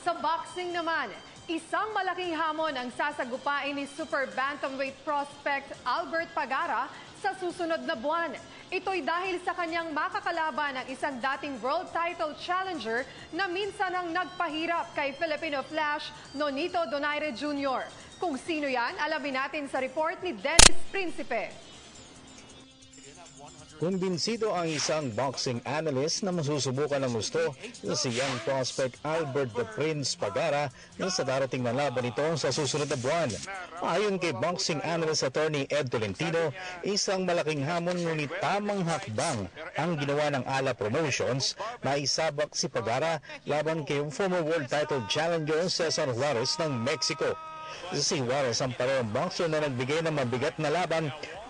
Sa boxing naman, isang malaking hamon ang sasagupain ni super bantamweight prospect Albert Pagara sa susunod na buwan. Ito'y dahil sa kanyang makakalaban ng isang dating world title challenger na minsan ang nagpahirap kay Filipino Flash Nonito Donaire Jr. Kung sino yan, alamin natin sa report ni Dennis Principe. Kumbinsido ang isang boxing analyst na masusubukan ng gusto si young prospect Albert the Prince Pagara sa darating na laban nito sa susunod na buwan. Ayon kay boxing analyst attorney Ed Tolentino, isang malaking hamon ngunit tamang hakbang ang ginawa ng Ala Promotions na isabak si Pagara laban kay former world title challenger Cesar Juarez ng Mexico. Si Juarez ang parehong boxer na nagbigay ng mabigat na laban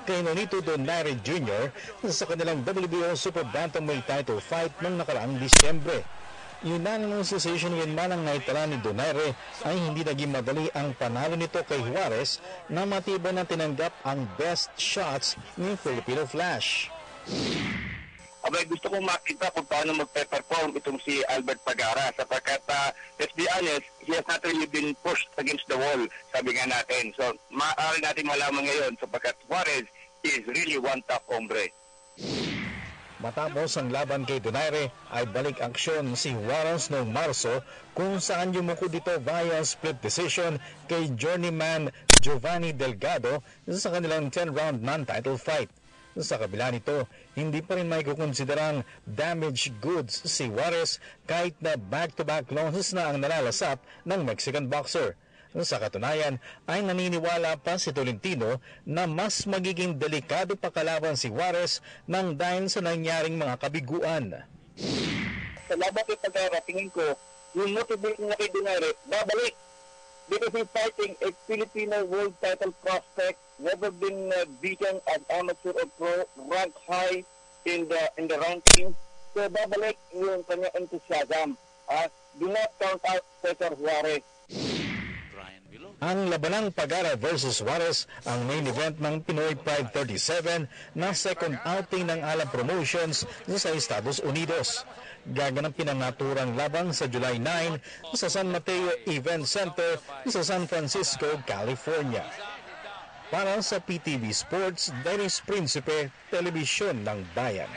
kay Nonito Donaire Jr. sa kanilang WBO Super Bantamweight title fight noong nakaraang Disyembre. Unanimous decision win man ang naitala ni Donaire ay hindi naging madali ang panalo nito kay Juarez na matibay na tinanggap ang best shots ni Filipino Flash. Abay, gusto kong makita kung paano magpe-perform itong si Albert Pagara sapagkat, let's be honest, he has not really been pushed against the wall, sabi nga natin. So, maaari natin malaman ngayon sapagkat Juarez is really one tough hombre. Matapos ang laban kay Donaire ay balik aksyon si Juarez noong Marso kung saan yumuko dito via split decision kay journeyman Giovanni Delgado sa kanilang 10-round non-title fight. Sa kabila nito, hindi pa rin may kukonsiderang damaged goods si Juarez kahit na back-to-back losses na ang nalalasap ng Mexican boxer. Sa katunayan, ay naniniwala pa si Tolentino na mas magiging delikado pa kalaban si Juarez nang dahil sa nangyaring mga kabiguan. Sa laban kay Pagara, tingin ko, yung motivation na kay Donaire, babalik. Because he's fighting a Filipino world title prospect, never been beaten as amateur or pro, ranked high in the ranking. So babalik yung kanya enthusiasm. Do not count out Cesar Juarez. Ang labanang Pagara versus Juarez ang main event ng Pinoy Pride 37 na second outing ng Ala Promotions sa Estados Unidos. Gaganapin ang naturang laban sa July 9 sa San Mateo Event Center sa San Francisco, California. Para sa PTV Sports, Dennis Principe, Telebisyon ng Bayan.